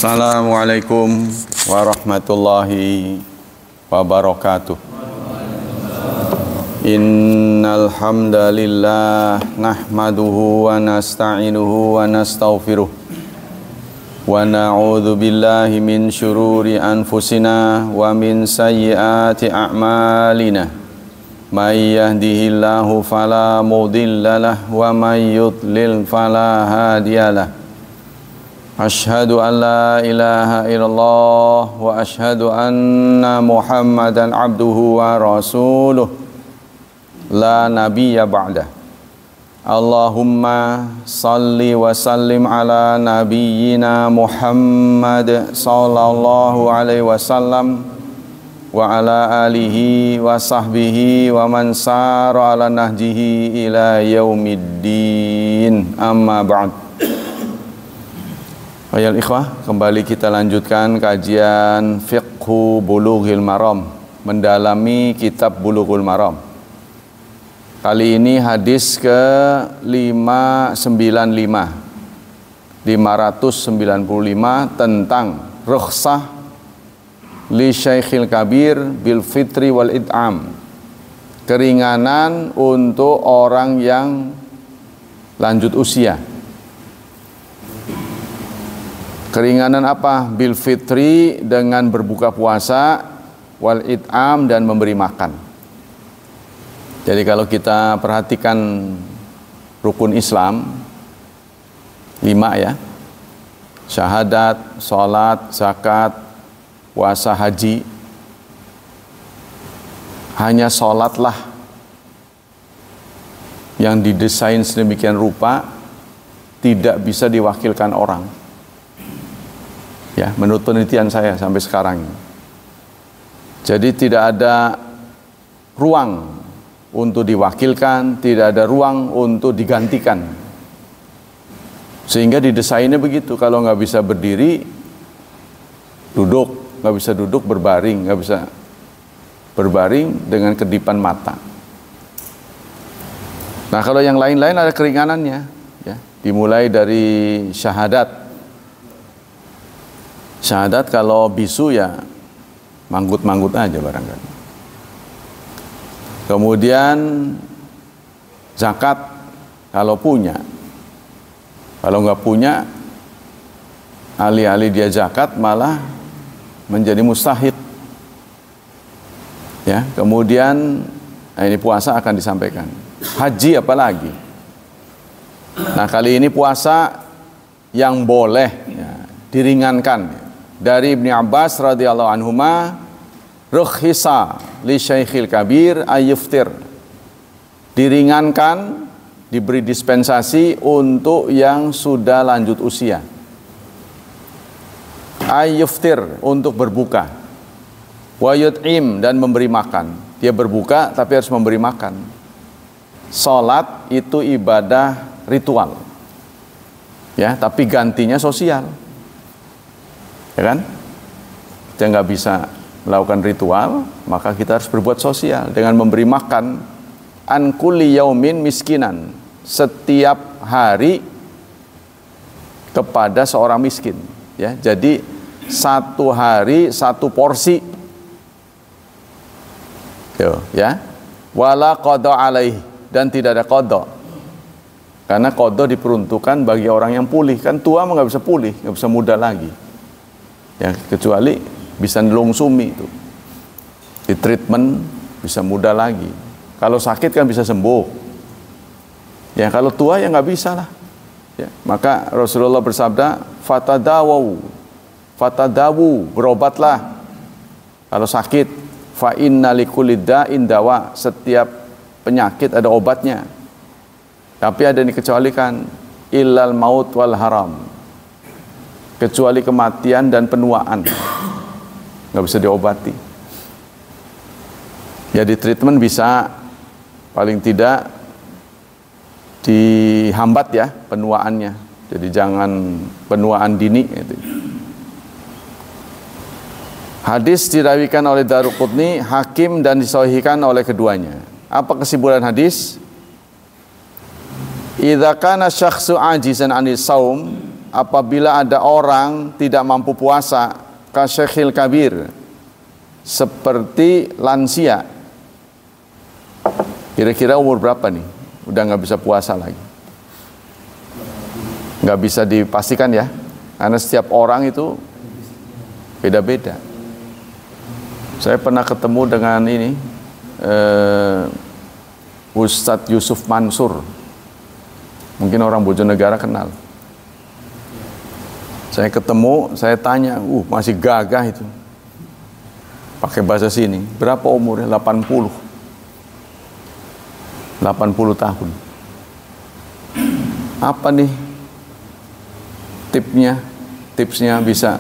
Assalamualaikum warahmatullahi wabarakatuh. Innal hamdalillah nahmaduhu wa nasta'inuhu wa nastaghfiruh wa na'udzu billahi min syururi anfusina wa min sayyiati a'malina. May yahdihillahu fala mudhillalah wa may yudlil fala hadiyalah. Ashhadu an la ilaha illallah wa ashhadu anna Muhammadan abduhu wa rasuluh la nabiyya ba'dah. Allahumma salli wa sallim ala nabiyyina Muhammad sallallahu alaihi wasallam wa ala alihi wa sahbihi wa man sara ala nahjihi ila yaumiddin. Amma ba'd. Ayol ikhwah, kembali kita lanjutkan kajian Fiqhu Bulughil Maram, mendalami kitab Bulughul Maram. Kali ini hadis ke 595 tentang rukhsah li syaikhil kabir bil fitri wal id'am. Keringanan untuk orang yang lanjut usia. Keringanan apa? Bil fitri, dengan berbuka puasa, wal it'am, dan memberi makan. Jadi kalau kita perhatikan rukun Islam 5 ya, syahadat, sholat, zakat, puasa, haji. Hanya sholatlah yang didesain sedemikian rupa tidak bisa diwakilkan orang. Ya, menurut penelitian saya sampai sekarang. Jadi tidak ada ruang untuk diwakilkan, tidak ada ruang untuk digantikan. Sehingga didesainnya begitu, kalau nggak bisa berdiri, duduk, nggak bisa duduk, berbaring, nggak bisa berbaring dengan kedipan mata. Nah, kalau yang lain-lain ada keringanannya, ya, dimulai dari syahadat. Syahadat kalau bisu ya manggut-manggut aja barangkali. Kemudian zakat kalau punya. Kalau nggak punya, alih-alih dia zakat malah menjadi mustahid. Ya, kemudian ini puasa akan disampaikan. Haji apalagi. Nah, kali ini puasa yang boleh ya, diringankan. Dari Ibnu Abbas radhiyallahu anhuma, rukhisa li syaikhil kabir ayyuftir. Diringankan, diberi dispensasi untuk yang sudah lanjut usia. Ayyuftir, untuk berbuka. Wa yut'im, dan memberi makan. Dia berbuka tapi harus memberi makan. Salat itu ibadah ritual. Ya, tapi gantinya sosial. Ya kan? Kita nggak bisa melakukan ritual, maka kita harus berbuat sosial dengan memberi makan an kulli yaumin miskinan, setiap hari kepada seorang miskin. Ya, jadi satu hari satu porsi. Ya, wala qada alaih, dan tidak ada qada. Karena qada diperuntukkan bagi orang yang pulih, kan tua mah nggak bisa pulih, nggak bisa muda lagi. Ya, kecuali bisa nelungsumi itu, di treatment bisa muda lagi. Kalau sakit kan bisa sembuh. Ya, kalau tua ya nggak bisa lah. Ya, maka Rasulullah bersabda, fatadawu, berobatlah. Kalau sakit, fa inna likulli da'in dawa, setiap penyakit ada obatnya. Tapi ada yang dikecualikan, illal maut wal haram, kecuali kematian dan penuaan, nggak bisa diobati. Jadi treatment bisa paling tidak dihambat ya penuaannya. Jadi jangan penuaan dini. Gitu. Hadis dirawikan oleh Daruqutni, Hakim, dan disahihkan oleh keduanya. Apa kesimpulan hadis? Idza kana syakhsu ajizan 'anil shaum, apabila ada orang tidak mampu puasa, kasyekhil kabir, seperti lansia. Kira-kira umur berapa nih? Udah nggak bisa puasa lagi. Nggak bisa dipastikan ya, karena setiap orang itu beda-beda. Saya pernah ketemu dengan ini Ustadz Yusuf Mansur, mungkin orang Bojonegara kenal. Saya ketemu, saya tanya, masih gagah itu, pakai bahasa sini. Berapa umurnya? 80 tahun. Apa nih tipsnya bisa?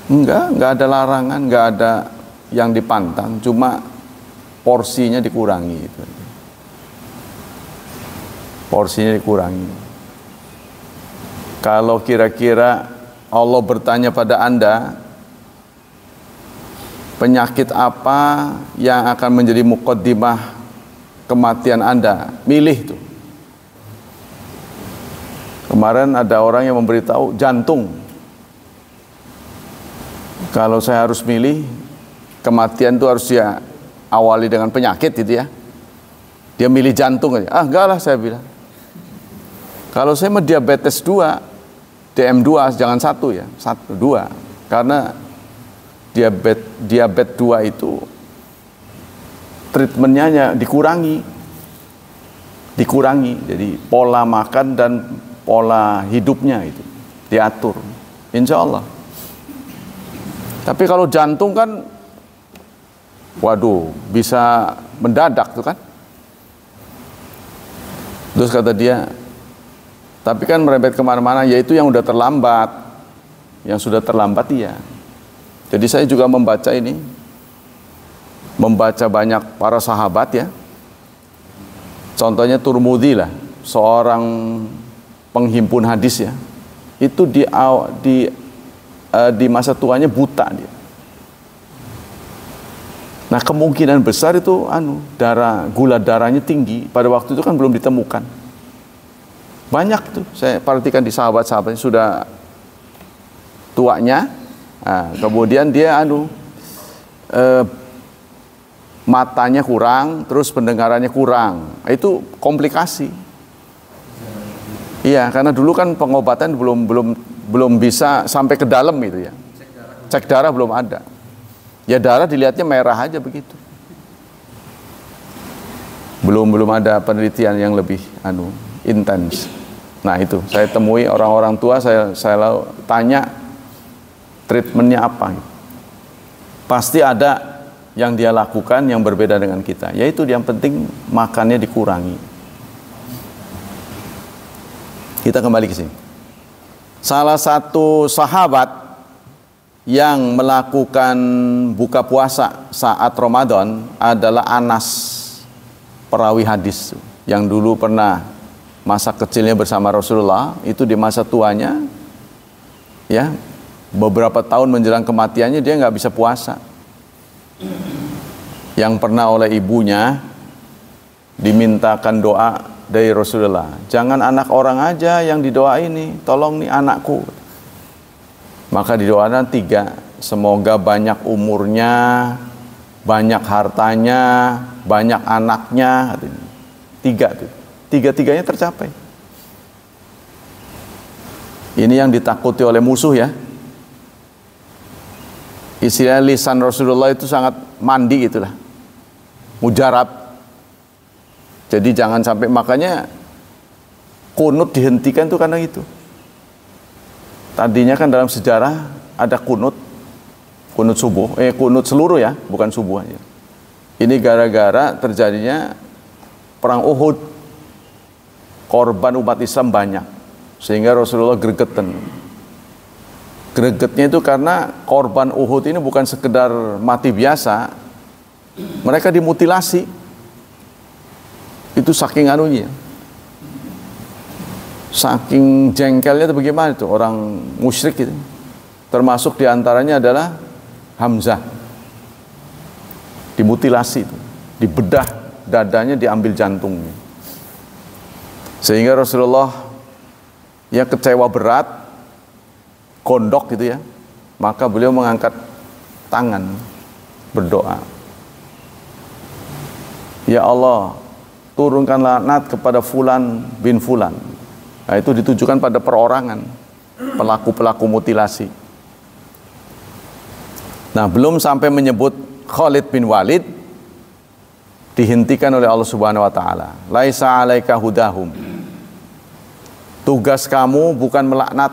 Enggak ada larangan, enggak ada yang dipantang, cuma porsinya dikurangi itu. Porsinya dikurangi. Kalau kira-kira Allah bertanya pada Anda, penyakit apa yang akan menjadi muqaddimah kematian Anda? Milih tuh. Kemarin ada orang yang memberitahu jantung. Kalau saya harus milih, kematian itu harus dia awali dengan penyakit gitu ya. Dia milih jantung aja. Enggak lah, saya bilang. Kalau saya mah diabetes 2, DM2, jangan 1 ya, 1, 2. Karena diabetes 2 itu treatmentnya dikurangi. Jadi pola makan dan pola hidupnya itu diatur. Insya Allah. Tapi kalau jantung kan, waduh, bisa mendadak tuh kan. Terus kata dia, tapi kan merembet kemana-mana, yaitu yang udah terlambat. Yang sudah terlambat iya. Jadi saya juga membaca ini, membaca banyak para sahabat ya. Contohnya Turmudi lah, seorang penghimpun hadis ya. Itu di masa tuanya buta dia. Nah kemungkinan besar itu gula darahnya tinggi. Pada waktu itu kan belum ditemukan. Banyak tuh saya perhatikan di sahabat-sahabatnya sudah tuanya. Nah, kemudian dia matanya kurang, terus pendengarannya kurang. Itu komplikasi. Iya, karena dulu kan pengobatan belum bisa sampai ke dalam gitu ya. Cek darah belum ada. Ya darah dilihatnya merah aja begitu. Belum ada penelitian yang lebih intens. Nah itu, saya temui orang-orang tua, saya lalu tanya treatmentnya apa. Pasti ada yang dia lakukan yang berbeda dengan kita. Yaitu yang penting makannya dikurangi. Kita kembali ke sini. Salah satu sahabat yang melakukan buka puasa saat Ramadan adalah Anas, perawi hadis yang dulu pernah masa kecilnya bersama Rasulullah, itu di masa tuanya ya, beberapa tahun menjelang kematiannya dia nggak bisa puasa. Yang pernah oleh ibunya dimintakan doa dari Rasulullah, jangan anak orang aja yang didoa ini, tolong nih anakku. Maka didoakan 3, semoga banyak umurnya, banyak hartanya, banyak anaknya. 3 tuh, 3-tiganya tercapai. Ini yang ditakuti oleh musuh ya. Istilah lisan Rasulullah itu sangat mandi gitulah, mujarab. Jadi jangan sampai, makanya kunut dihentikan tuh karena itu. Tadinya kan dalam sejarah ada kunut subuh, kunut seluruh ya, bukan subuh aja. Ini gara-gara terjadinya perang Uhud, korban umat Islam banyak, sehingga Rasulullah gregetan. Gregetnya itu karena korban Uhud ini bukan sekedar mati biasa, mereka dimutilasi. Itu saking saking jengkelnya itu bagaimana itu orang musyrik itu. Termasuk diantaranya adalah Hamzah, dimutilasi itu, dibedah dadanya, diambil jantungnya. Sehingga Rasulullah ya kecewa berat, gondok gitu ya, maka beliau mengangkat tangan berdoa, ya Allah, turunkan laknat kepada Fulan bin Fulan. Nah, itu ditujukan pada perorangan, pelaku-pelaku mutilasi. Nah, belum sampai menyebut Khalid bin Walid, dihentikan oleh Allah Subhanahu wa taala. Laisa 'alaika hudahum. Tugas kamu bukan melaknat,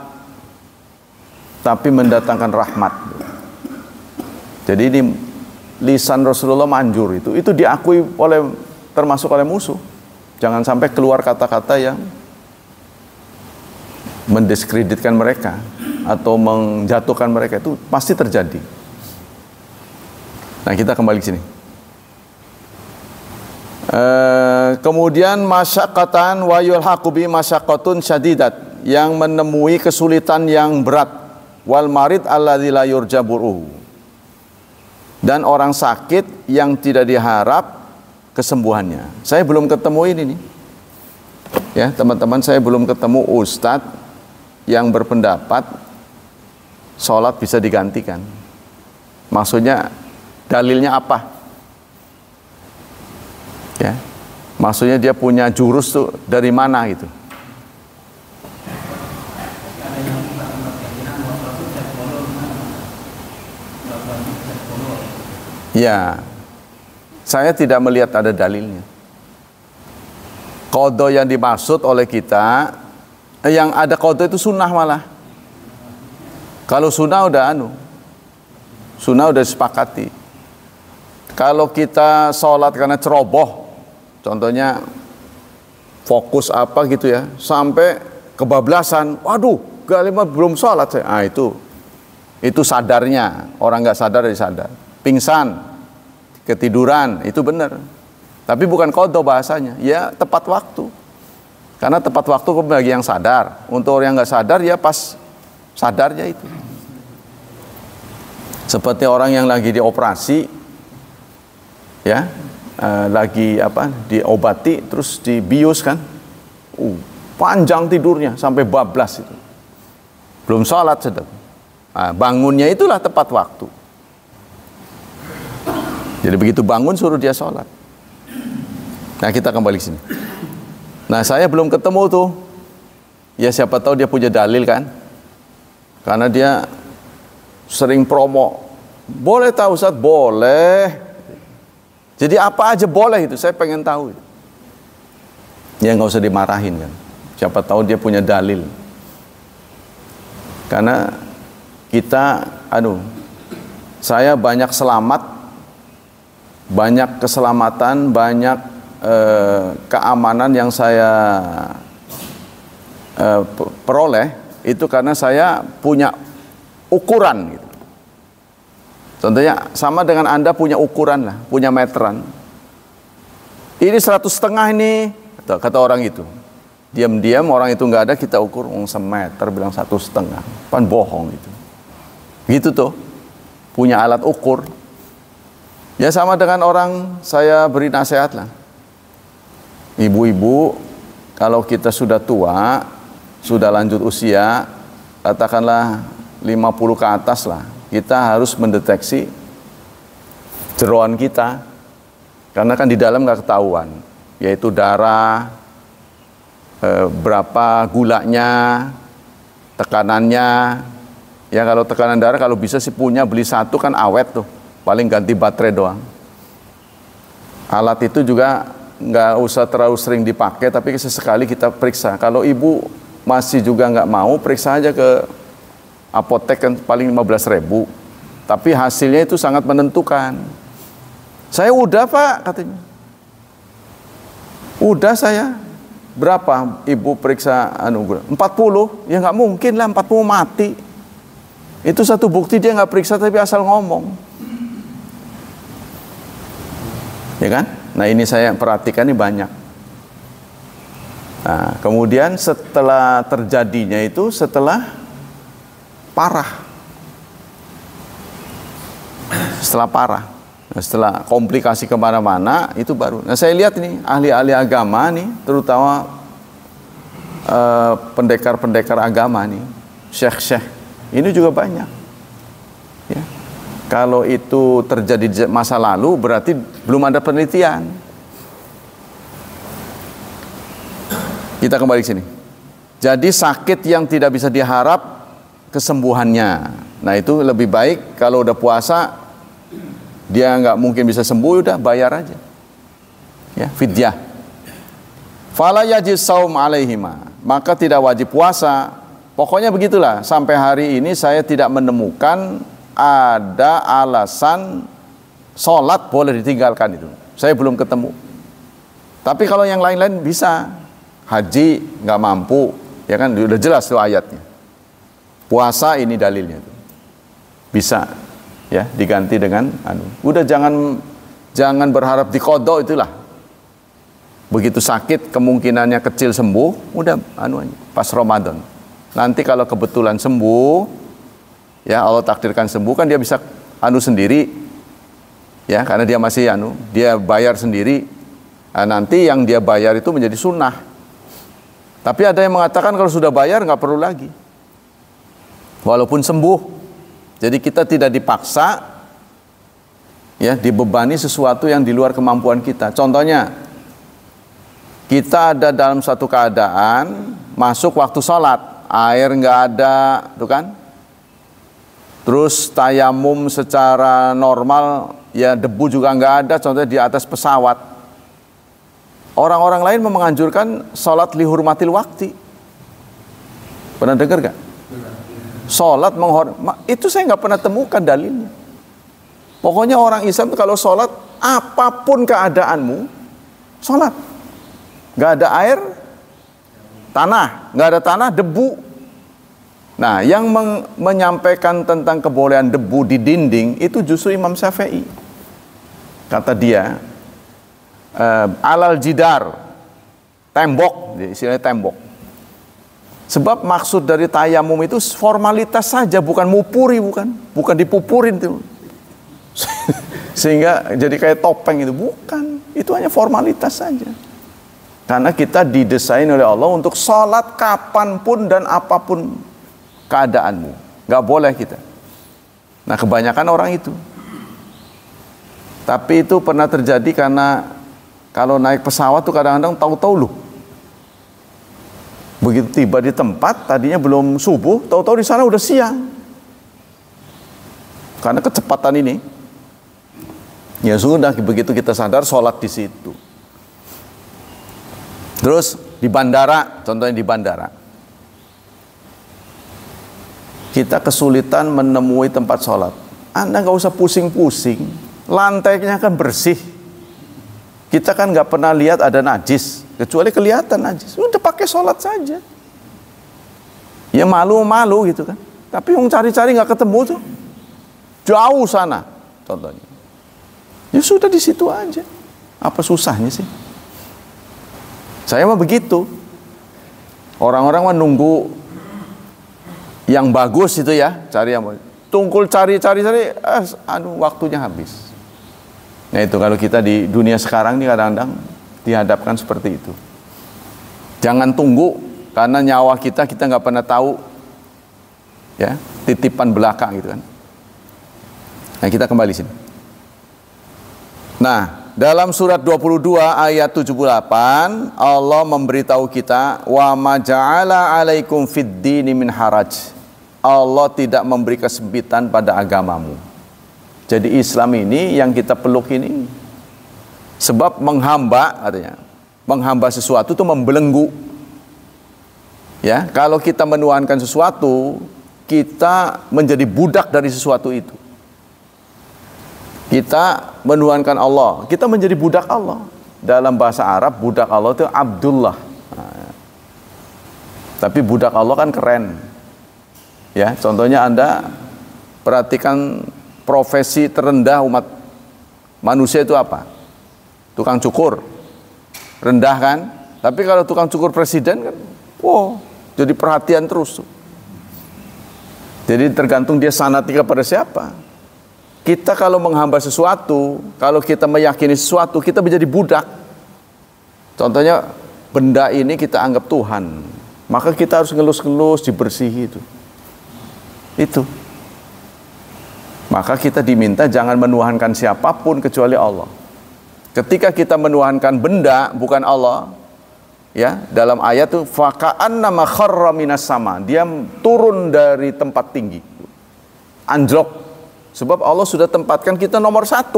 tapi mendatangkan rahmat. Jadi ini lisan Rasulullah manjur itu diakui oleh, termasuk oleh musuh. Jangan sampai keluar kata-kata yang mendiskreditkan mereka atau menjatuhkan mereka, itu pasti terjadi. Nah, kita kembali ke sini. Kemudian masyaqqatan wa yulhaqu bi masyaqqatun syadidat, yang menemui kesulitan yang berat, wal marid alladzi la yurja buruhu, dan orang sakit yang tidak diharap kesembuhannya. Saya belum ketemu ini nih. Ya, teman-teman, saya belum ketemu ustadz yang berpendapat sholat bisa digantikan. Maksudnya dalilnya apa? Ya, maksudnya dia punya jurus tuh dari mana gitu? Ya, saya tidak melihat ada dalilnya. Qadha yang dimaksud oleh kita, yang ada qadha itu sunnah malah. Kalau sunnah udah sunnah udah disepakati. Kalau kita sholat karena ceroboh, contohnya fokus apa gitu ya, sampai kebablasan, waduh, belum sholat saya. Itu sadarnya, orang nggak sadar dari sadar. Pingsan, ketiduran, itu benar. Tapi bukan qadha bahasanya, ya tepat waktu. Karena tepat waktu bagi yang sadar. Untuk orang yang nggak sadar, ya pas sadarnya itu. Seperti orang yang lagi dioperasi, ya, lagi diobati, terus dibius kan, panjang tidurnya sampai bablas itu, belum sholat sedang. Bangunnya itulah tepat waktu. Jadi begitu bangun suruh dia sholat. Nah, kita kembali ke sini. Nah, saya belum ketemu tuh. Ya siapa tahu dia punya dalil kan? Karena dia sering promo. Boleh tahu Ustaz? Boleh. Jadi apa aja boleh itu, saya pengen tahu. Ya nggak usah dimarahin kan. Siapa tahu dia punya dalil. Karena kita, saya banyak selamat, banyak keselamatan, banyak keamanan yang saya peroleh itu karena saya punya ukuran gitu. Contohnya sama dengan Anda punya ukuran lah, punya meteran. Ini 100,5 ini, kata orang itu. Diam-diam orang itu nggak ada, kita ukur semeter, bilang 1,5, pan bohong gitu. Gitu tuh, punya alat ukur. Ya sama dengan orang, saya beri nasihat lah. Ibu-ibu, kalau kita sudah tua, sudah lanjut usia, katakanlah 50 ke atas lah, kita harus mendeteksi jeroan kita, karena kan di dalam nggak ketahuan, yaitu darah, berapa gulanya, tekanannya. Ya kalau tekanan darah, kalau bisa sih punya, beli satu kan awet tuh, paling ganti baterai doang. Alat itu juga nggak usah terlalu sering dipakai, tapi sesekali kita periksa. Kalau ibu masih juga nggak mau, periksa aja ke apotek, kan paling 15.000, tapi hasilnya itu sangat menentukan. Saya udah Pak, katanya. Udah saya. Berapa ibu periksa 40? Ya nggak mungkin lah 40 mati. Itu satu bukti dia nggak periksa tapi asal ngomong. Ya kan? Nah ini saya perhatikan ini banyak. Nah kemudian setelah terjadinya itu, setelah parah. Setelah parah. Nah, setelah komplikasi kemana-mana itu baru. Nah saya lihat ini ahli-ahli agama nih, terutama pendekar-pendekar agama nih, syekh-syekh, ini juga banyak. Ya. Kalau itu terjadi di masa lalu, berarti belum ada penelitian. Kita kembali ke sini. Jadi sakit yang tidak bisa diharap kesembuhannya. Nah itu lebih baik kalau udah puasa, dia nggak mungkin bisa sembuh, udah bayar aja. Ya, fidyah. Fala yajib saum alaihima. Maka tidak wajib puasa. Pokoknya begitulah, sampai hari ini saya tidak menemukan ada alasan sholat boleh ditinggalkan itu. Saya belum ketemu. Tapi kalau yang lain-lain bisa. Haji nggak mampu, ya kan udah jelas tuh ayatnya. Puasa ini dalilnya tuh. Bisa ya diganti dengan udah jangan berharap diqadha itulah. Begitu sakit kemungkinannya kecil sembuh, udah pas Ramadan. Nanti kalau kebetulan sembuh, ya Allah takdirkan sembuh, kan dia bisa sendiri, ya karena dia masih dia bayar sendiri. Nah, nanti yang dia bayar itu menjadi sunnah. Tapi ada yang mengatakan kalau sudah bayar nggak perlu lagi, walaupun sembuh. Jadi kita tidak dipaksa, ya dibebani sesuatu yang di luar kemampuan kita. Contohnya, kita ada dalam satu keadaan masuk waktu sholat, air nggak ada, tuh kan? Terus tayamum secara normal, ya debu juga nggak ada, contohnya di atas pesawat. Orang-orang lain menganjurkan sholat lihurmatil wakti. Pernah dengar gak? Sholat itu saya nggak pernah temukan dalilnya. Pokoknya orang Islam kalau sholat, apapun keadaanmu, sholat. Nggak ada air, tanah. Nggak ada tanah, debu. Nah, yang menyampaikan tentang kebolehan debu di dinding itu justru Imam Syafi'i. Kata dia, alal jidar, tembok, istilahnya tembok. Sebab maksud dari tayamum itu formalitas saja, bukan mupuri, bukan dipupurin tuh. Sehingga jadi kayak topeng itu, bukan. Itu hanya formalitas saja. Karena kita didesain oleh Allah untuk sholat kapanpun dan apapun keadaanmu. Gak boleh kita. Nah kebanyakan orang itu. Tapi itu pernah terjadi karena kalau naik pesawat tuh kadang-kadang tahu-tahu begitu tiba di tempat, tadinya belum subuh, tahu-tahu di sana udah siang. Karena kecepatan ini. Ya sudah, begitu kita sadar sholat di situ. Terus di bandara, contohnya di bandara, kita kesulitan menemui tempat sholat. Anda nggak usah pusing-pusing, lantainya kan bersih. Kita kan nggak pernah lihat ada najis, kecuali kelihatan najis. Udah pakai sholat saja. Ya malu-malu gitu kan. Tapi yang cari-cari nggak ketemu tuh, jauh sana, contohnya. Ya sudah di situ aja. Apa susahnya sih? Saya mah begitu. Orang-orang menunggu yang bagus itu ya, cari yang tungkul cari, waktunya habis. Nah itu kalau kita di dunia sekarang ini kadang-kadang dihadapkan seperti itu. Jangan tunggu, karena nyawa kita nggak pernah tahu, ya titipan belaka gitu kan. Nah kita kembali sini. Nah dalam surat 22 ayat 78 Allah memberitahu kita, wa ma ja'ala 'alaikum fid dini min haraj. Allah tidak memberi kesempitan pada agamamu. Jadi Islam ini yang kita peluk ini, sebab menghamba, artinya menghamba sesuatu itu membelenggu. Ya, kalau kita menuhankan sesuatu, kita menjadi budak dari sesuatu itu. Kita menuhankan Allah, kita menjadi budak Allah. Dalam bahasa Arab, budak Allah itu Abdullah. Nah, tapi budak Allah kan keren. Ya, contohnya Anda perhatikan profesi terendah umat manusia itu apa? Tukang cukur. Rendah kan? Tapi kalau tukang cukur presiden kan, wow, jadi perhatian terus. Jadi tergantung dia sanatnya kepada siapa. Kita kalau menghamba sesuatu, kalau kita meyakini sesuatu, kita menjadi budak. Contohnya benda ini kita anggap Tuhan. maka kita harus ngelus-ngelus, dibersihi itu. Itu. Maka kita diminta jangan menuhankan siapapun kecuali Allah. Ketika kita menuhankan benda bukan Allah, ya, dalam ayat itu faka'annama kharra minas sama, dia turun dari tempat tinggi, anjlok. Sebab Allah sudah tempatkan kita nomor 1.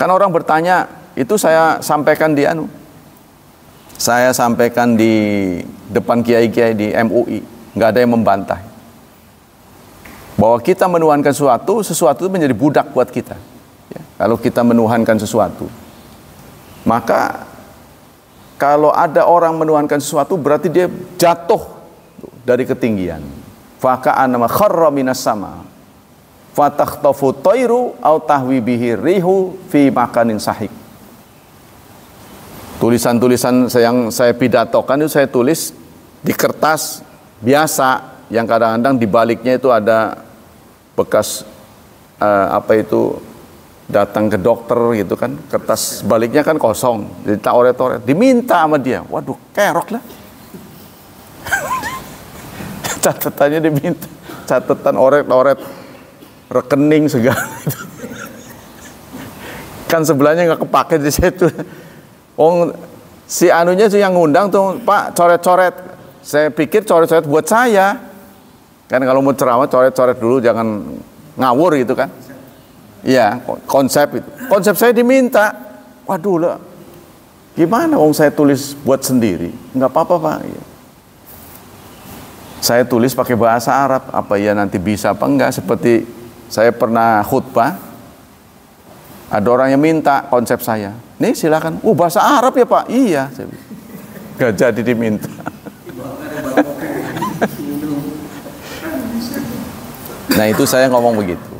Kan orang bertanya, itu saya sampaikan di saya sampaikan di depan kiai-kiai di MUI, nggak ada yang membantah bahwa kita menuhankan sesuatu itu menjadi budak buat kita. Ya, kalau kita menuhankan sesuatu, maka kalau ada orang menuhankan sesuatu berarti dia jatuh dari ketinggian. Faka'annama kharra minas sama fatakhtafu tayru aw tahwi bihi rihu fi makanin sahik. Tulisan-tulisan yang saya pidatokan itu saya tulis di kertas biasa yang kadang-kadang di baliknya itu ada bekas datang ke dokter gitu kan, kertas baliknya kan kosong, jadi tak oret-oret, diminta sama dia, waduh kerok lah. Catatannya diminta, catatan oret-oret, rekening segala itu. Kan sebelahnya nggak kepake di situ. Si anunya tuh yang ngundang tuh, Pak coret-coret. Saya pikir coret-coret buat saya. Kan kalau mau ceramah coret-coret dulu, jangan ngawur gitu kan. Iya, konsep itu. Konsep saya diminta. Waduh lah, gimana saya tulis buat sendiri? Nggak apa-apa Pak. Ya. Saya tulis pakai bahasa Arab. Apa ya nanti bisa apa enggak? Seperti saya pernah khutbah, ada orang yang minta konsep saya. Nih silakan. Bahasa Arab ya Pak? Iya. Nggak jadi diminta. Nah itu saya ngomong begitu.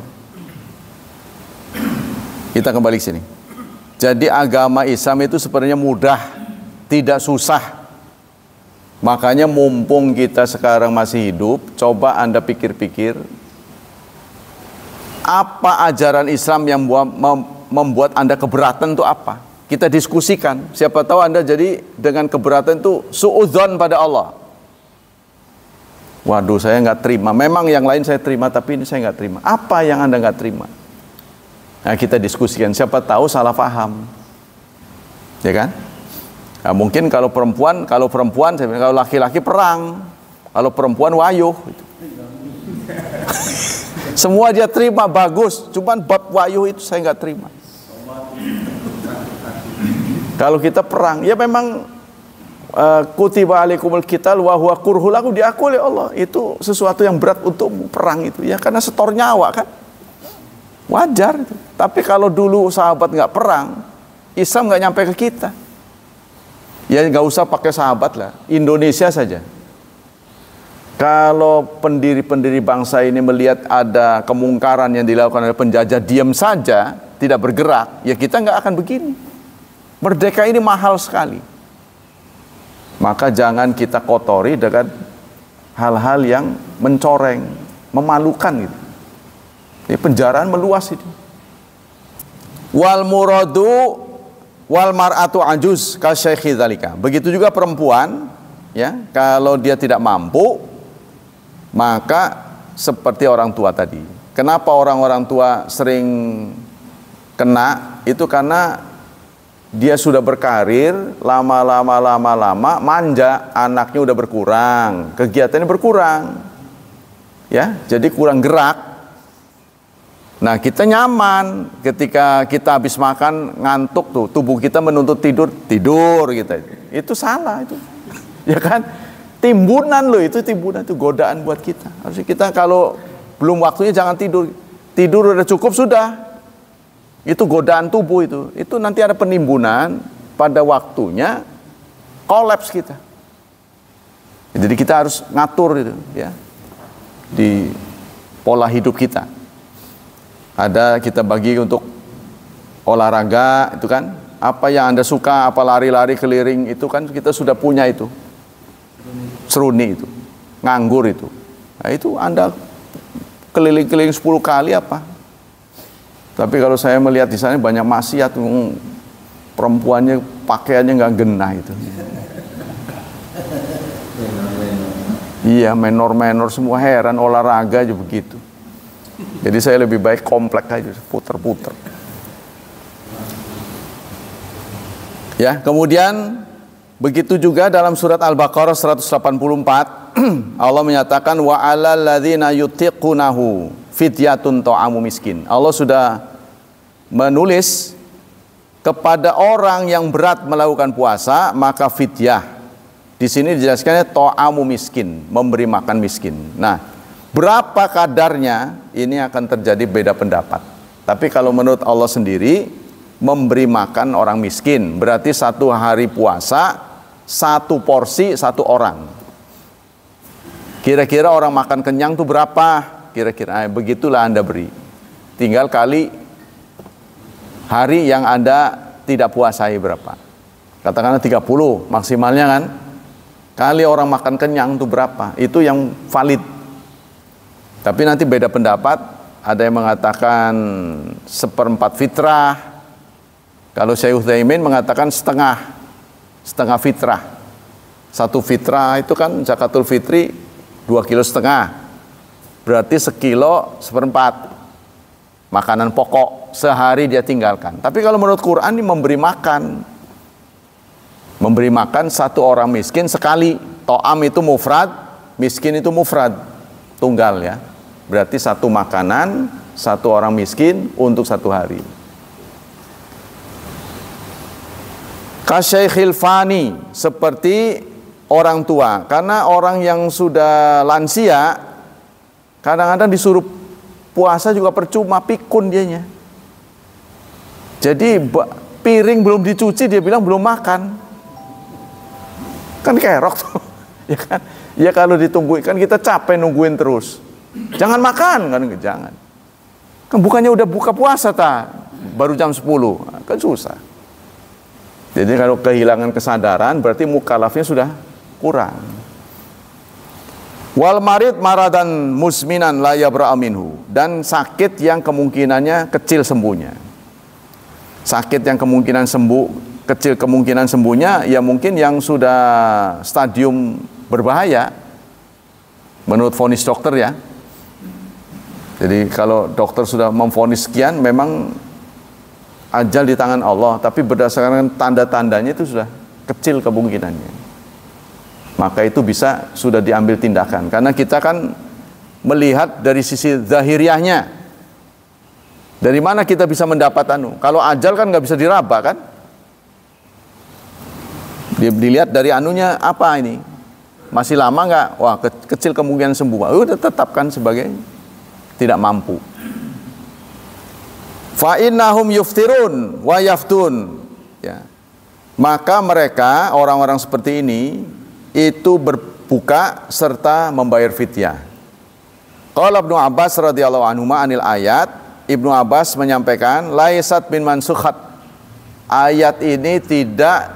Kita kembali ke sini. Jadi agama Islam itu sebenarnya mudah, tidak susah. Makanya mumpung kita sekarang masih hidup, coba Anda pikir-pikir, apa ajaran Islam yang membuat Anda keberatan itu apa? Kita diskusikan. Siapa tahu Anda jadi dengan keberatan itu suudzon pada Allah. Waduh, saya nggak terima. Memang yang lain saya terima, tapi ini saya nggak terima. Apa yang Anda nggak terima? Nah, kita diskusikan. Siapa tahu salah paham, ya kan? Nah, mungkin kalau perempuan, saya bilang, kalau laki-laki perang, kalau perempuan wayuh. Semua dia terima bagus, cuman bab wayuh itu saya nggak terima. Kalau kita perang, ya memang kutiba alaikumul qital wa huwa kurhul lakum, diakui oleh Allah itu sesuatu yang berat untuk perang itu ya, karena setor nyawa kan, wajar itu. Tapi kalau dulu sahabat nggak perang, Islam nggak nyampe ke kita, ya nggak usah pakai sahabat lah, Indonesia saja. Kalau pendiri-pendiri bangsa ini melihat ada kemungkaran yang dilakukan oleh penjajah, diam saja, tidak bergerak, ya kita nggak akan begini. Merdeka ini mahal sekali. Maka jangan kita kotori dengan hal-hal yang mencoreng, memalukan gitu. Ini penjaraan meluas itu. Wal muradu wal mar'atu ajuz ka syaikhi dzalika. Begitu juga perempuan, ya, kalau dia tidak mampu, maka seperti orang tua tadi. Kenapa orang-orang tua sering kena? Itu karena dia sudah berkarir, lama-lama manja, anaknya udah berkurang, kegiatannya berkurang, ya, jadi kurang gerak. Nah, kita nyaman ketika kita habis makan ngantuk tuh, tubuh kita menuntut tidur kita. Itu salah itu, ya kan? Timbunan loh itu, timbunan itu godaan buat kita. Harusnya kita kalau belum waktunya jangan tidur, tidur udah cukup sudah. Itu godaan tubuh itu nanti ada penimbunan, pada waktunya kolaps kita. Jadi kita harus ngatur itu ya, di pola hidup kita. Ada kita bagi untuk olahraga itu kan, apa yang Anda suka, apa lari-lari keliling itu kan kita sudah punya itu. Seruni itu, nganggur itu. Nah itu Anda keliling-keliling 10 kali apa? Tapi kalau saya melihat di sana banyak maksiat, perempuannya pakaiannya nggak genah itu. Iya, menor-menor semua heran olahraga aja begitu. Jadi saya lebih baik komplek aja, puter-puter. Ya, kemudian begitu juga dalam surat Al-Baqarah 184 Allah menyatakan wa 'alal ladzina yutiqunahu fidyatun ta'amu miskin. Allah sudah menulis kepada orang yang berat melakukan puasa, maka fidyah. Di sini dijelaskannya ta'amu miskin, memberi makan miskin. Nah, berapa kadarnya ini akan terjadi beda pendapat. Tapi kalau menurut Allah sendiri, memberi makan orang miskin berarti satu hari puasa, satu porsi satu orang. Kira-kira orang makan kenyang tuh berapa? Kira-kira begitulah Anda beri. Tinggal kali hari yang Anda tidak puasai berapa. Katakanlah 30 maksimalnya kan. Kali orang makan kenyang itu berapa? Itu yang valid. Tapi nanti beda pendapat. Ada yang mengatakan 1/4 fitrah. Kalau Syekh Utsaimin mengatakan setengah fitrah. Satu fitrah itu kan zakatul fitri 2,5 kilo. Berarti 1,4 kilo makanan pokok sehari dia tinggalkan. Tapi kalau menurut Quran ini memberi makan satu orang miskin sekali. To'am itu mufrad, miskin itu mufrad, tunggal ya. Berarti satu makanan satu orang miskin untuk satu hari. Kasyaikhil fani, seperti orang tua. Karena orang yang sudah lansia kadang-kadang disuruh puasa juga percuma, pikun dianya. Jadi piring belum dicuci dia bilang belum makan. Kan kerok tuh. Ya kan? Ya kalau ditungguin kan kita capek nungguin terus. Jangan makan kan, jangan. Kan bukannya udah buka puasa baru jam 10. Kan susah. Jadi kalau kehilangan kesadaran berarti mukallafnya sudah kurang. Wal marid maradan musminan la yabra minhu, dan sakit yang kemungkinannya kecil sembuhnya. Sakit yang kemungkinan sembuh, kecil kemungkinan sembuhnya ya mungkin yang sudah stadium berbahaya menurut vonis dokter ya. Jadi kalau dokter sudah memvonis sekian memang ajal di tangan Allah, tapi berdasarkan tanda-tandanya itu sudah kecil kemungkinannya. Maka itu bisa sudah diambil tindakan. Karena kita kan melihat dari sisi zahiriahnya. Dari mana kita bisa mendapat Kalau ajal kan nggak bisa diraba kan? Dilihat dari anunya apa ini? Masih lama nggak? Wah kecil kemungkinan sembuh. Udah tetapkan sebagai tidak mampu. Fa innahum yuftirun wa yaftun. Ya. Maka mereka orang-orang seperti ini itu berbuka serta membayar fidyah. Qala Ibnu Abbas radhiyallahu anhu anil ayat, Ibnu Abbas menyampaikan laisat min mansukhat. Ayat ini tidak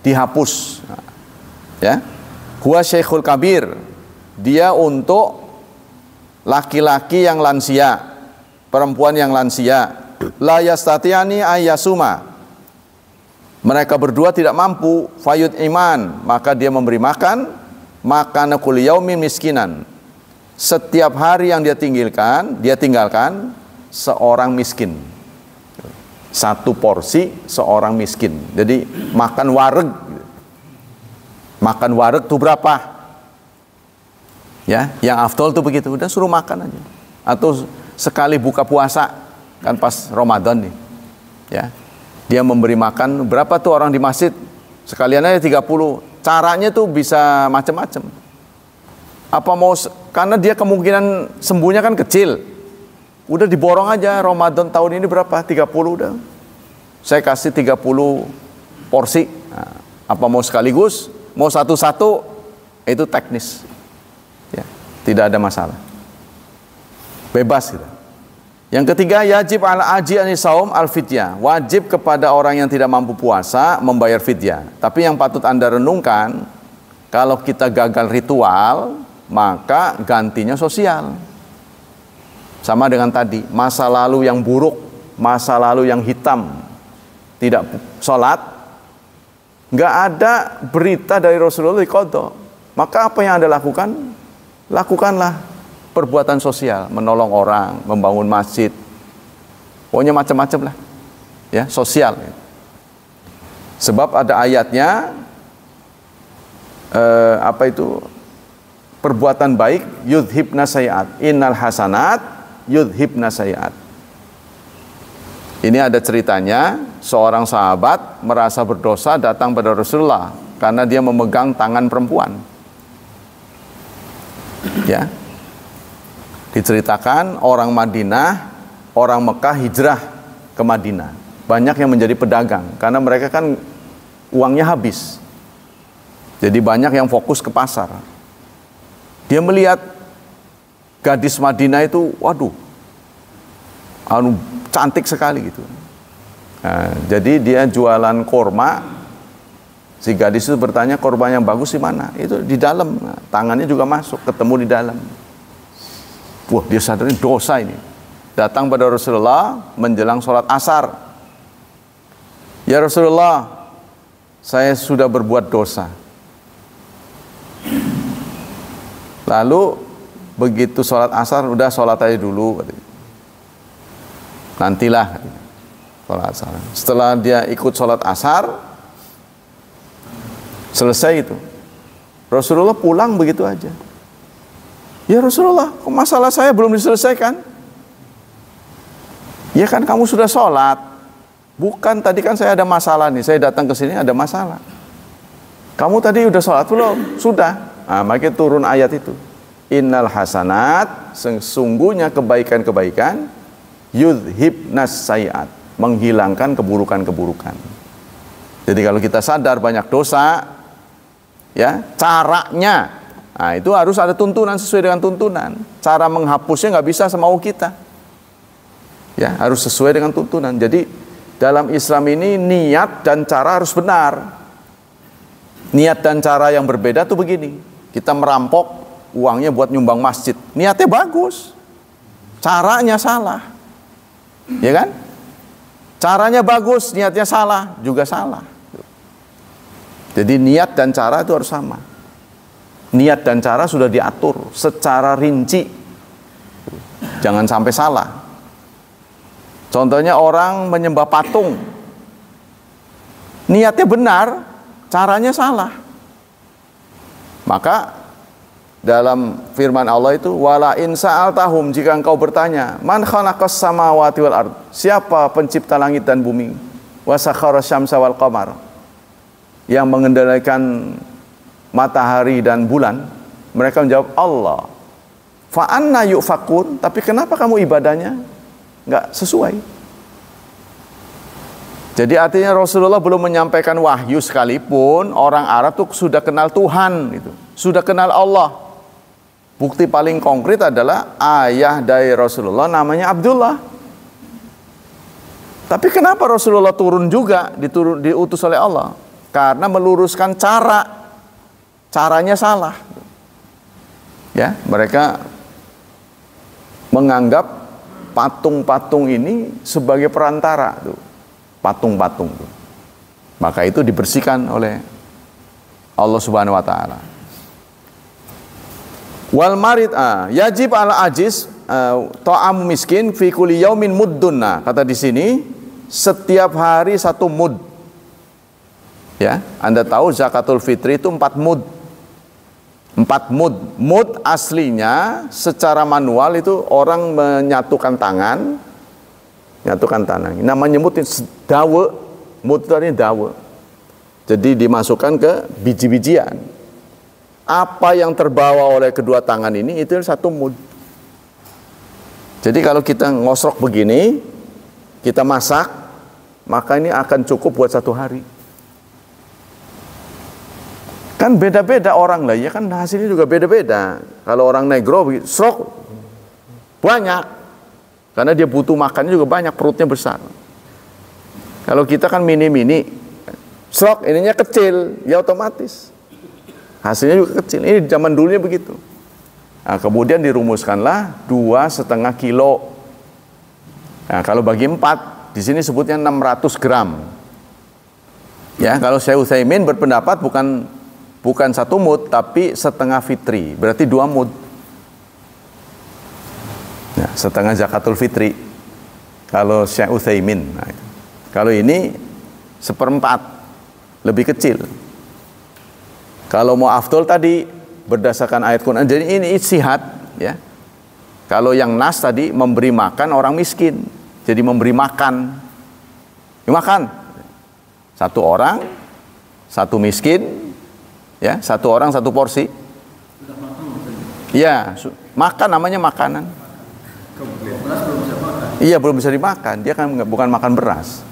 dihapus. Ya. Huwa syekhul kabir. Dia untuk laki-laki yang lansia, perempuan yang lansia. La yastati'ani ayyasuma. Mereka berdua tidak mampu, fayud iman, maka dia memberi makan, makan kulli yaumin miskinan. Setiap hari yang dia tinggalkan seorang miskin. Satu porsi seorang miskin. Jadi makan wareg. Makan wareg itu berapa? Ya, yang afdol tuh begitu, udah suruh makan aja. Atau sekali buka puasa kan pas Ramadan nih. Ya. Dia memberi makan berapa tuh orang di masjid? Sekalian aja 30. Caranya tuh bisa macam-macam. Apa mau karena dia kemungkinan sembuhnya kan kecil. Udah diborong aja Ramadan tahun ini berapa? 30 udah. Saya kasih 30 porsi. Nah, apa mau sekaligus? Mau satu-satu? Itu teknis. Ya, tidak ada masalah. Bebas gitu. Yang ketiga, yajib ala aji anisaum al fidyah. Wajib kepada orang yang tidak mampu puasa membayar fidyah. Tapi yang patut Anda renungkan, kalau kita gagal ritual, maka gantinya sosial. Sama dengan tadi, masa lalu yang buruk, masa lalu yang hitam, tidak sholat, nggak ada berita dari Rasulullah diqadha. Maka apa yang Anda lakukan? Lakukanlah perbuatan sosial, menolong orang, membangun masjid. Pokoknya macam-macam lah. Ya, sosial. Sebab ada ayatnya perbuatan baik yudhibna sayiat, innal hasanat yudhibna sayiat. Ini ada ceritanya, seorang sahabat merasa berdosa datang pada Rasulullah karena dia memegang tangan perempuan. Ya, diceritakan orang Madinah, orang Mekah hijrah ke Madinah. Banyak yang menjadi pedagang karena mereka kan uangnya habis. Jadi banyak yang fokus ke pasar. Dia melihat gadis Madinah itu, waduh, cantik sekali gitu. Nah, jadi dia jualan korma. Si gadis itu bertanya, korban yang bagus di mana? Itu di dalam. Nah, tangannya juga masuk, ketemu di dalam. Wah, dia sadari dosa ini. Datang pada Rasulullah menjelang sholat asar. Ya Rasulullah, saya sudah berbuat dosa. Lalu begitu sholat asar, udah sholat aja dulu. Nantilah sholat asar. Setelah dia ikut sholat asar, selesai itu, Rasulullah pulang begitu aja. Ya Rasulullah, kok masalah saya belum diselesaikan? Ya kan kamu sudah sholat. Bukan, tadi kan saya ada masalah nih, saya datang ke sini ada masalah. Kamu tadi udah sholat belum? Sudah. Nah, maka turun ayat itu. Innal hasanat, sesungguhnya kebaikan-kebaikan, yudhibnas sayiat, menghilangkan keburukan-keburukan. Jadi kalau kita sadar banyak dosa, ya caranya, nah itu harus ada tuntunan, sesuai dengan tuntunan. Cara menghapusnya nggak bisa semau kita, ya harus sesuai dengan tuntunan. Jadi dalam Islam ini niat dan cara harus benar. Niat dan cara yang berbeda tuh begini. Kita merampok uangnya buat nyumbang masjid, niatnya bagus, caranya salah, ya kan? Caranya bagus, niatnya salah, juga salah. Jadi niat dan cara itu harus sama. Niat dan cara sudah diatur secara rinci. Jangan sampai salah. Contohnya orang menyembah patung. Niatnya benar, caranya salah. Maka dalam firman Allah itu, wala in sa'altahum, jika engkau bertanya, man khalaqas samawati wal ard, siapa pencipta langit dan bumi, wa sakhara syamsa wal qamar, yang mengendalikan matahari dan bulan, mereka menjawab Allah. Fa anna yufakun, tapi kenapa kamu ibadahnya nggak sesuai? Jadi artinya Rasulullah belum menyampaikan wahyu sekalipun, orang Arab tuh sudah kenal Tuhan, gitu, sudah kenal Allah. Bukti paling konkret adalah ayah dari Rasulullah namanya Abdullah. Tapi kenapa Rasulullah turun juga, diutus oleh Allah? Karena meluruskan caranya salah. Ya, mereka menganggap patung-patung ini sebagai perantara, tuh. Patung-patung tuh. Maka itu dibersihkan oleh Allah Subhanahu wa taala. Wal marid yajib ala ajiz ta'am miskin fi kulli yaumin muddun. Kata di sini setiap hari 1 mud. Ya, Anda tahu zakatul fitri itu 4 mud. 4 mud. Mud aslinya secara manual itu orang menyatukan tangan. Nyatukan tangan. Namanya mud itu dawa. Mud itu artinya dawa. Jadi dimasukkan ke biji-bijian. Apa yang terbawa oleh kedua tangan ini itu 1 mud. Jadi kalau kita ngosrok begini, kita masak, maka ini akan cukup buat 1 hari. Kan beda-beda orang lah, ya kan hasilnya juga beda-beda. Kalau orang negro srok banyak, karena dia butuh makannya juga banyak, perutnya besar. Kalau kita kan mini-mini, srok ininya kecil, ya otomatis hasilnya juga kecil. Ini zaman dulunya begitu. Nah, kemudian dirumuskanlah 2,5 kilo. Nah, kalau bagi 4, di sini sebutnya 600 gram. Ya, kalau Syekh Utsaimin berpendapat bukan bukan 1 mud, tapi setengah fitri, berarti 2 mud. Ya, setengah zakatul fitri. Kalau Syekh Utsaimin, nah, kalau ini 1/4, lebih kecil. Kalau mau afdol tadi berdasarkan ayat Quran, jadi ini ijtihad, ya. Kalau yang nas tadi memberi makan orang miskin, jadi memberi makan, ya, makan 1 orang 1 miskin, ya, 1 orang 1 porsi. Iya, makan namanya makanan. Iya, belum bisa dimakan, dia kan bukan makan beras.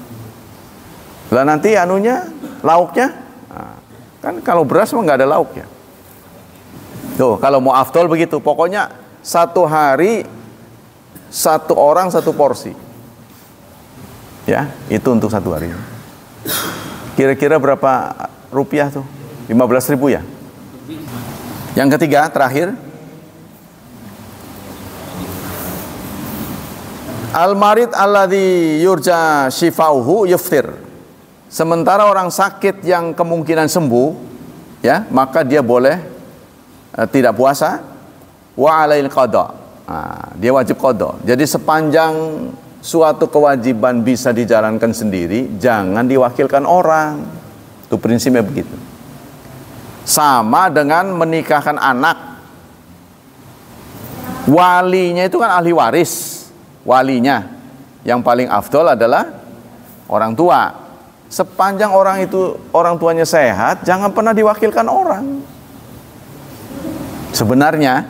Lah nanti anunya, lauknya, nah, kan kalau beras mah nggak ada lauknya. Tuh, kalau mau afdol begitu, pokoknya 1 hari 1 orang 1 porsi. Ya, itu untuk 1 hari. Kira-kira berapa rupiah tuh? 15.000 ya? Yang ketiga, terakhir. Al-marid alladzi yurja shifauhu yuftir. Sementara orang sakit yang kemungkinan sembuh, ya, maka dia boleh tidak puasa, wa alail qada. Nah, dia wajib qada. Jadi sepanjang suatu kewajiban bisa dijalankan sendiri, jangan diwakilkan orang. Itu prinsipnya begitu. Sama dengan menikahkan anak. Walinya itu kan ahli waris. Walinya yang paling afdol adalah orang tua. Sepanjang orang itu orang tuanya sehat, jangan pernah diwakilkan orang. Sebenarnya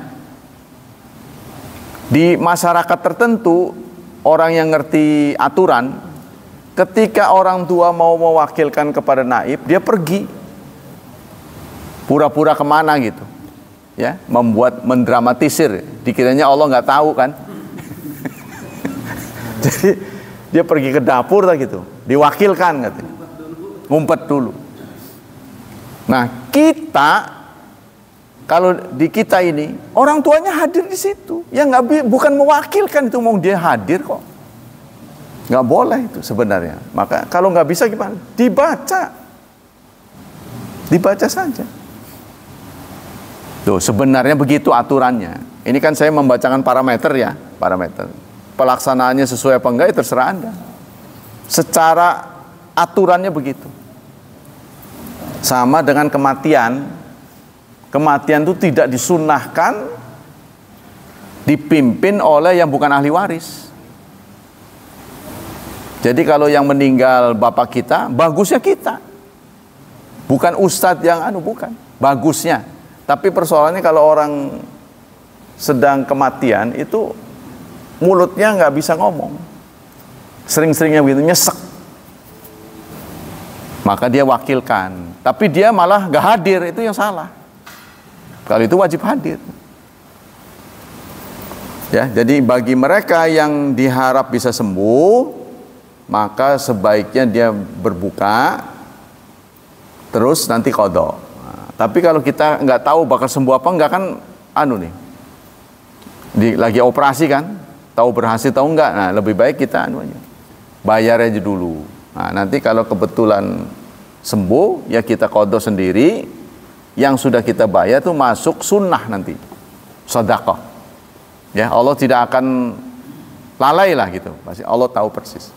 di masyarakat tertentu, orang yang ngerti aturan, ketika orang tua mau mewakilkan kepada naib, dia pergi pura-pura kemana gitu, ya, membuat mendramatisir, dikiranya Allah nggak tahu kan. Jadi dia pergi ke dapur lah gitu, diwakilkan katanya, ngumpet dulu. Nah, kita kalau di kita ini orang tuanya hadir di situ, ya bukan mewakilkan, itu mau dia hadir kok, nggak boleh itu sebenarnya. Maka kalau nggak bisa gimana? Dibaca saja. Tuh, sebenarnya begitu aturannya. Ini kan saya membacakan parameter ya, parameter. Pelaksanaannya sesuai apa enggak, ya terserah Anda. Secara aturannya begitu. Sama dengan kematian. Kematian itu tidak disunnahkan dipimpin oleh yang bukan ahli waris. Jadi kalau yang meninggal bapak kita, bagusnya kita. Bukan ustadz yang bukan. Bagusnya. Tapi persoalannya kalau orang sedang kematian itu mulutnya nggak bisa ngomong, sering-seringnya begitu, nyesek, maka dia wakilkan, tapi dia malah nggak hadir, itu yang salah. Kalau itu wajib hadir, ya. Jadi bagi mereka yang diharap bisa sembuh, maka sebaiknya dia berbuka, terus nanti qada. Nah, tapi kalau kita nggak tahu bakal sembuh apa nggak, kan lagi operasi kan, tahu berhasil tahu enggak, nah lebih baik kita bayar aja dulu. Nah, nanti kalau kebetulan sembuh, ya kita qada sendiri, yang sudah kita bayar tuh masuk sunnah nanti, sedekah. Ya, Allah tidak akan lalai lah gitu, pasti Allah tahu persis.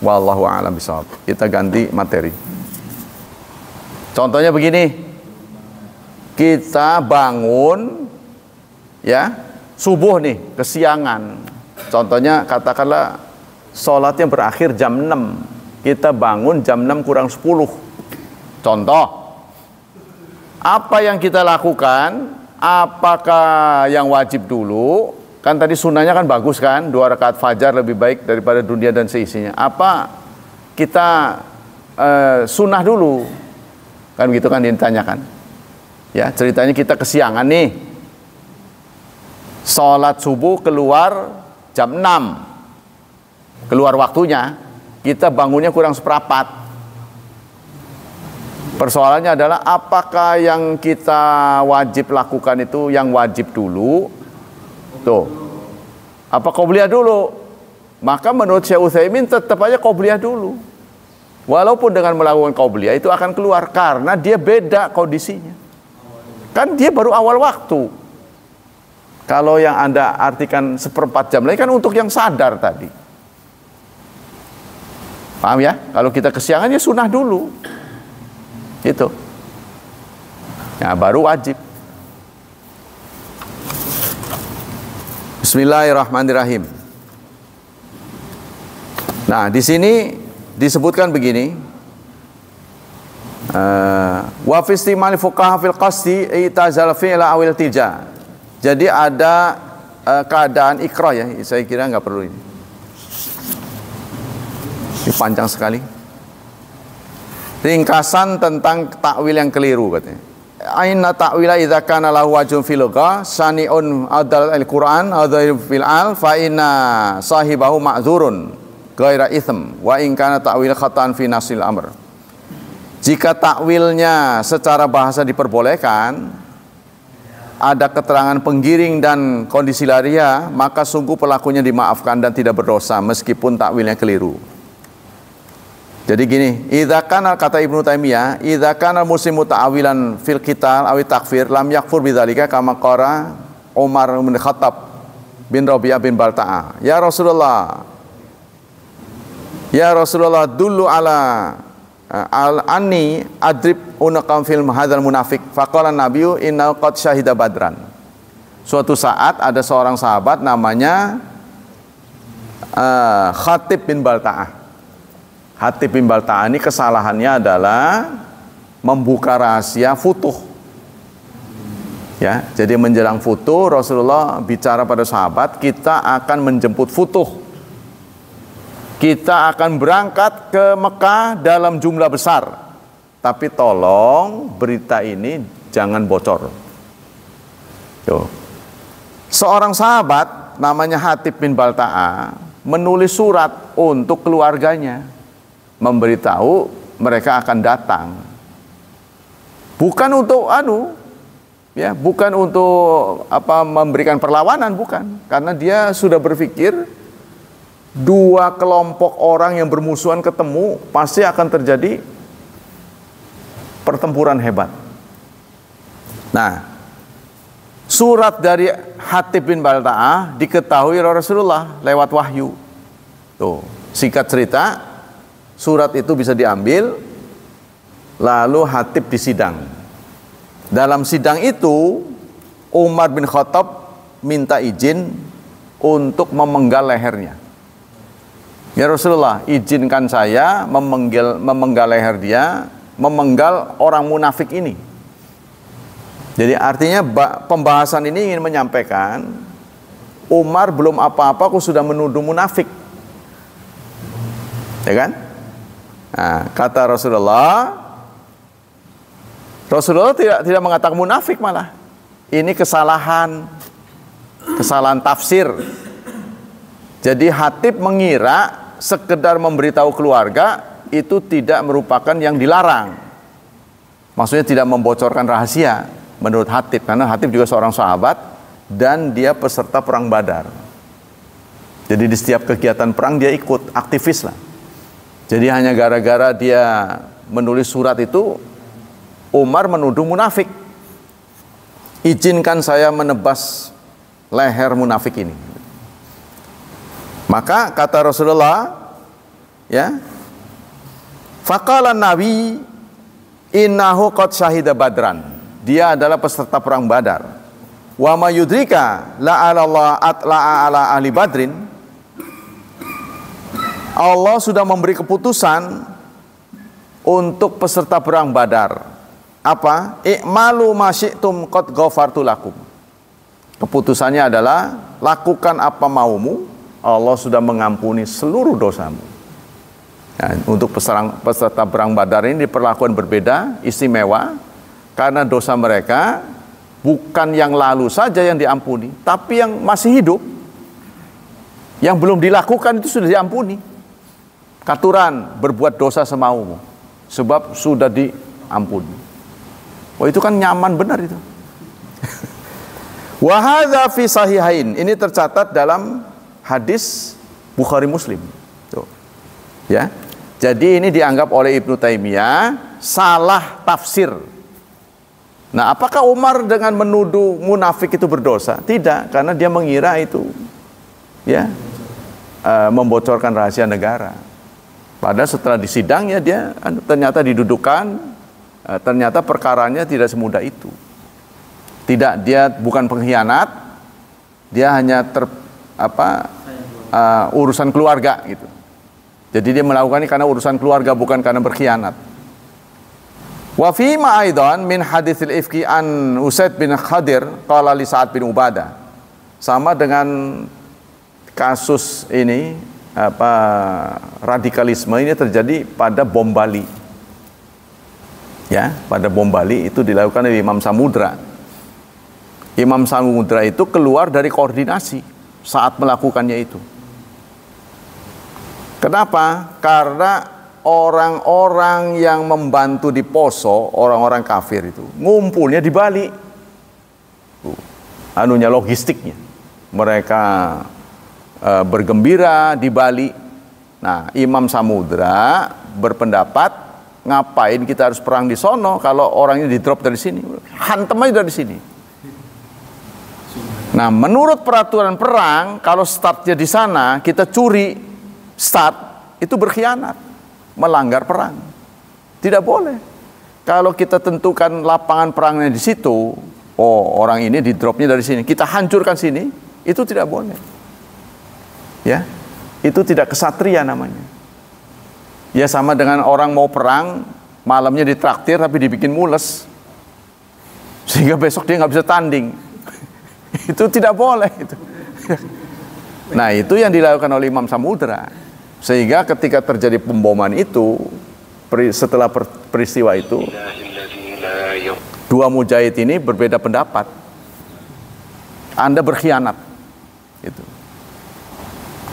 Wallahu a'lam bishawab. Kita ganti materi. Contohnya begini, kita bangun, ya, subuh nih, kesiangan. Contohnya katakanlah sholatnya berakhir jam 6. Kita bangun jam 6 kurang 10. Contoh. Apa yang kita lakukan? Apakah yang wajib dulu? Kan tadi sunnahnya kan bagus kan? 2 rakaat fajar lebih baik daripada dunia dan seisinya. Apa kita sunnah dulu? Kan gitu kan ditanyakan. Ya, ceritanya kita kesiangan nih. Sholat subuh keluar jam 6, keluar waktunya, kita bangunnya kurang 1/4. Persoalannya adalah apakah yang kita wajib lakukan itu yang wajib dulu, tuh, apa qobliyah dulu? Maka menurut Syekh Utsaimin tetap aja qobliyah dulu. Walaupun dengan melakukan qabliyah itu akan keluar karena dia beda kondisinya. Kan dia baru awal waktu. Kalau yang Anda artikan 1/4 jam lagi kan untuk yang sadar tadi. Paham ya? Kalau kita kesiangan ya sunnah dulu. Itu. Ya, baru wajib. Bismillahirrahmanirrahim. Nah, di sini disebutkan begini. Wa fi istimali fuqaha fil qasdi itazal fi'la awil tija. Jadi ada keadaan ikrah ya. Saya kira nggak perlu ini. Ini panjang sekali. Ringkasan tentang takwil yang keliru katanya. Aina ta'wila idza kana lahu wajhun fil lugha sani'un adal al-Qur'an adal fil al fa inna sahibahu ma'dzurun ghaira itsm wa in kana ta'wil khata'an fi nasil amr. Jika takwilnya secara bahasa diperbolehkan, ada keterangan penggiring dan kondisi laria, maka sungguh pelakunya dimaafkan dan tidak berdosa meskipun takwilnya keliru. Jadi gini, idza kana, kata Ibnu Taimiyah, idza kana muslimu ta'awilan fil qital awi takfir lam yakfur bidzalika kama qara Umar bin Khattab bin Rabi'ah bin Balta'a. Ya Rasulullah dullu ala al-anni adrib unaqam fil hadzal munafiq. Faqala nabiyyu inna qad syahida badran. Suatu saat ada seorang sahabat namanya Khatib bin Balta'ah. Khatib bin Balta'ah ini kesalahannya adalah membuka rahasia futuh. Ya, jadi menjelang futuh Rasulullah bicara pada sahabat, kita akan menjemput futuh. Kita akan berangkat ke Mekah dalam jumlah besar. Tapi tolong berita ini jangan bocor. Yo. Seorang sahabat namanya Khatib bin Balta'ah menulis surat untuk keluarganya, memberitahu mereka akan datang. Bukan untuk bukan untuk memberikan perlawanan, bukan. Karena dia sudah berpikir dua kelompok orang yang bermusuhan ketemu pasti akan terjadi pertempuran hebat. Nah, surat dari Khatib bin Balta'ah diketahui oleh Rasulullah lewat wahyu. Tuh, singkat cerita, surat itu bisa diambil, lalu Khatib disidang. Dalam sidang itu, Umar bin Khattab minta izin untuk memenggal lehernya. Ya Rasulullah, izinkan saya memenggal leher dia, memenggal orang munafik ini. Jadi artinya pembahasan ini ingin menyampaikan, Umar belum apa-apa kok sudah menuduh munafik. Ya kan? Nah, kata Rasulullah tidak mengatakan munafik, malah ini kesalahan tafsir. Jadi Khatib mengira sekedar memberitahu keluarga itu tidak merupakan yang dilarang. Maksudnya tidak membocorkan rahasia menurut Khatib, karena Khatib juga seorang sahabat dan dia peserta perang Badar. Jadi di setiap kegiatan perang dia ikut, aktivis lah. Jadi hanya gara-gara dia menulis surat itu, Umar menuduh munafik. Izinkan saya menebas leher munafik ini. Maka kata Rasulullah, ya, faqala Nabi innahu qad syahida badran. Dia adalah peserta perang Badar. Wa ma yudrika la Allah atla'a ala ahli badrin. Allah sudah memberi keputusan untuk peserta perang Badar. Apa? I'malu ma syi'tum qad ghafartu lakum. Keputusannya adalah lakukan apa maumu, Allah sudah mengampuni seluruh dosamu. Nah, untuk peserta perang Badar ini diperlakukan berbeda, istimewa, karena dosa mereka bukan yang lalu saja yang diampuni, tapi yang masih hidup, yang belum dilakukan itu sudah diampuni. Katuran berbuat dosa semaumu, sebab sudah diampuni. Wah, itu kan nyaman benar itu. Wa hadza fi sahihain. Ini tercatat dalam hadis Bukhari Muslim. Tuh. Ya. Jadi ini dianggap oleh Ibnu Taimiyah salah tafsir. Nah, apakah Umar dengan menuduh munafik itu berdosa? Tidak, karena dia mengira itu ya membocorkan rahasia negara. Padahal setelah disidangnya dia ternyata didudukan, ternyata perkaranya tidak semudah itu. Tidak, dia bukan pengkhianat, dia hanya urusan keluarga gitu. Jadi dia melakukan ini karena urusan keluarga, bukan karena berkhianat. Wa fi ma aidan min haditsil ifki an Usaid bin Khadir qala li Sa'ad bin Ubadah. Sama dengan kasus ini radikalisme ini terjadi pada bom Bali. Ya, pada bom Bali itu dilakukan oleh Imam Samudra. Imam Samudra itu keluar dari koordinasi saat melakukannya itu. Kenapa? Karena orang-orang yang membantu di Poso, orang-orang kafir itu ngumpulnya di Bali. Anunya logistiknya. Mereka bergembira di Bali. Nah, Imam Samudra berpendapat, ngapain kita harus perang di sono kalau orangnya di drop dari sini? Hantem aja dari sini. Nah, menurut peraturan perang, kalau startnya di sana, kita curi start, itu berkhianat. Melanggar perang. Tidak boleh. Kalau kita tentukan lapangan perangnya di situ, oh orang ini di dropnya dari sini, kita hancurkan sini, itu tidak boleh. Ya, itu tidak kesatria namanya. Ya sama dengan orang mau perang, malamnya ditraktir tapi dibikin mules, sehingga besok dia nggak bisa tanding. Itu tidak boleh. Itu. Nah itu yang dilakukan oleh Imam Samudra. Sehingga ketika terjadi pemboman itu, setelah peristiwa itu, dua mujahid ini berbeda pendapat. Anda berkhianat, gitu.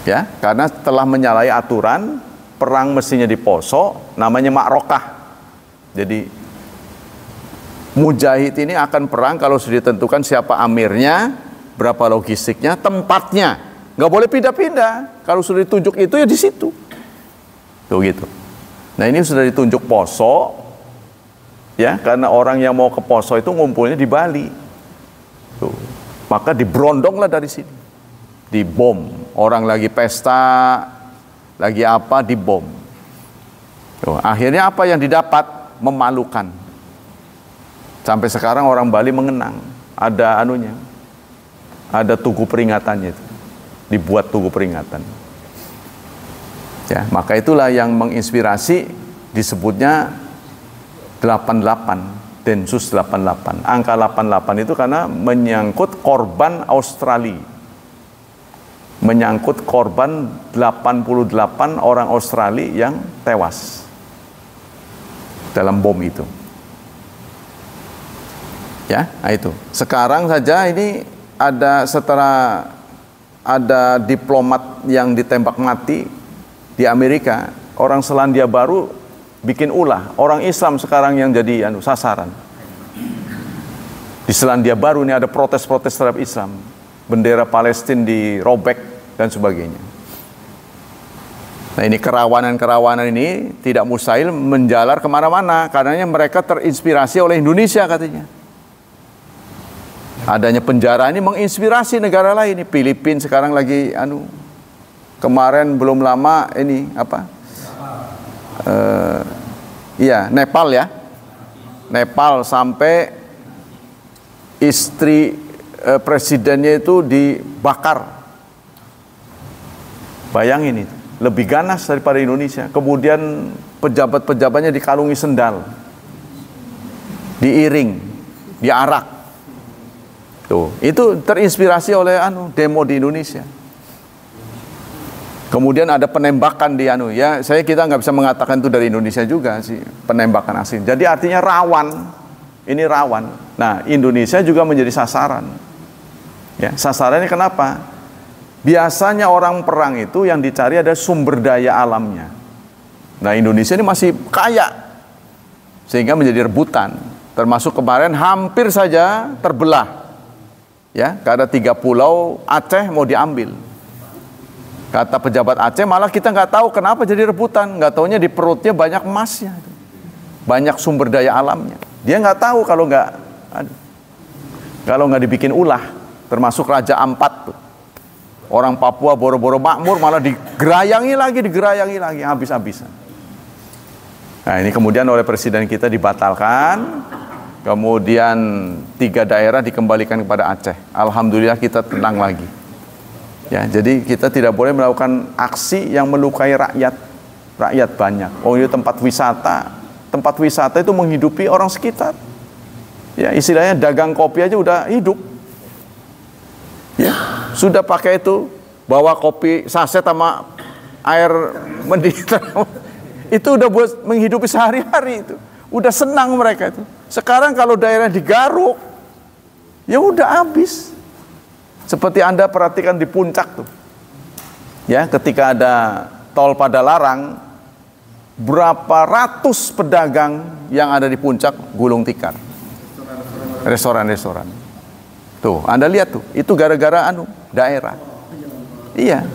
Ya, karena telah menyalahi aturan perang mestinya di Poso, namanya Ma'rokah. Jadi mujahid ini akan perang kalau sudah ditentukan siapa amirnya, berapa logistiknya, tempatnya. Nggak boleh pindah-pindah. Kalau sudah ditunjuk itu ya di situ. Tuh gitu. Nah ini sudah ditunjuk Poso, ya karena orang yang mau ke Poso itu ngumpulnya di Bali. Tuh. Maka diberondonglah dari sini, dibom. Orang lagi pesta, lagi apa dibom. Tuh. Akhirnya apa yang didapat? Memalukan. Sampai sekarang orang Bali mengenang. Ada anunya, ada tugu peringatannya itu. Dibuat tugu peringatan. Ya, maka itulah yang menginspirasi disebutnya 88, Densus 88. Angka 88 itu karena menyangkut korban Australia. Menyangkut korban 88 orang Australia yang tewas dalam bom itu. Ya, nah itu. Sekarang saja ini ada diplomat yang ditembak mati di Amerika, orang Selandia Baru bikin ulah, orang Islam sekarang yang jadi sasaran. Di Selandia Baru ini ada protes-protes terhadap Islam, bendera Palestina dirobek dan sebagainya. Nah ini kerawanan-kerawanan ini tidak mustahil menjalar kemana-mana, karenanya mereka terinspirasi oleh Indonesia katanya. Adanya penjara ini menginspirasi negara lain. Filipina sekarang lagi kemarin belum lama ini Nepal ya. Nepal sampai istri presidennya itu dibakar. Bayangin itu, lebih ganas daripada Indonesia. Kemudian pejabat-pejabatnya dikalungi sendal, diiring, diarak. Tuh, itu terinspirasi oleh demo di Indonesia. Kemudian ada penembakan di kita nggak bisa mengatakan itu dari Indonesia juga sih, penembakan asing. Jadi artinya rawan, ini rawan. Nah, Indonesia juga menjadi sasaran. Ya, sasarannya kenapa? Biasanya orang perang itu yang dicari ada sumber daya alamnya. Nah, Indonesia ini masih kaya, sehingga menjadi rebutan. Termasuk kemarin hampir saja terbelah. Ya, karena 3 pulau Aceh mau diambil. Kata pejabat Aceh, malah kita nggak tahu kenapa jadi rebutan. Nggak taunya di perutnya banyak emasnya, banyak sumber daya alamnya. Dia nggak tahu kalau nggak dibikin ulah. Termasuk Raja Ampat tuh. Orang Papua boro-boro makmur malah digerayangi lagi, habis-habisan. Nah ini kemudian oleh presiden kita dibatalkan. Kemudian 3 daerah dikembalikan kepada Aceh. Alhamdulillah kita tenang lagi. Ya, jadi kita tidak boleh melakukan aksi yang melukai rakyat banyak. Oh, ini tempat wisata itu menghidupi orang sekitar. Ya, istilahnya dagang kopi aja udah hidup. Ya, sudah pakai itu, bawa kopi saset sama air mendidih. Itu udah buat menghidupi sehari-hari itu. Udah senang mereka itu. Sekarang kalau daerah digaruk, ya udah habis. Seperti Anda perhatikan di puncak tuh. Ya, ketika ada tol pada larang, berapa ratus pedagang yang ada di puncak gulung tikar. Restoran-restoran. Tuh, Anda lihat tuh, itu gara-gara daerah. Iya.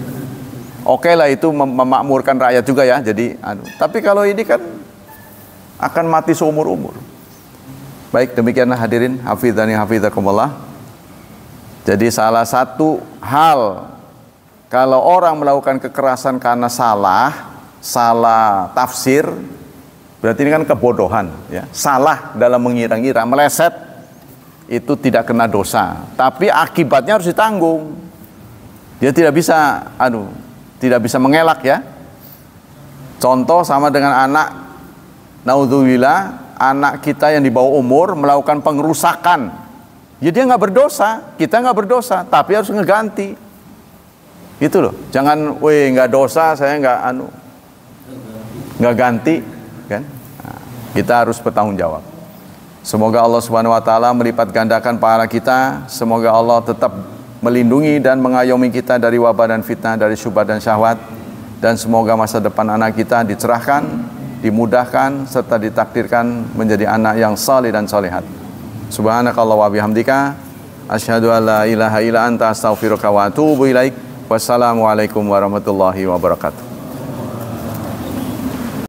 Oke lah itu memakmurkan rakyat juga ya, jadi tapi kalau ini kan akan mati seumur-umur. Baik, demikianlah hadirin, hafizani hafizakumullah. Jadi salah satu hal kalau orang melakukan kekerasan karena salah tafsir, berarti ini kan kebodohan, ya. Salah dalam mengira-ngira, meleset, itu tidak kena dosa, tapi akibatnya harus ditanggung. Dia tidak bisa mengelak, ya. Contoh sama dengan anak, naudzubillah, anak kita yang di bawah umur melakukan pengerusakan. Ya dia nggak berdosa, kita nggak berdosa, tapi harus ngeganti. Gitu loh. Jangan, nggak dosa, saya nggak ganti, kan? Nah, kita harus bertanggung jawab. Semoga Allah Subhanahu Wa Taala melipat gandakan pahala kita. Semoga Allah tetap melindungi dan mengayomi kita dari wabah dan fitnah, dari syubhat dan syahwat. Dan semoga masa depan anak kita dicerahkan, dimudahkan, serta ditakdirkan menjadi anak yang saleh dan solehat. Subhanakallah wa bihamdika asyhadu an la ilaha illa anta astaghfiruka wa atubu ilaik. Wassalamualaikum warahmatullahi wabarakatuh.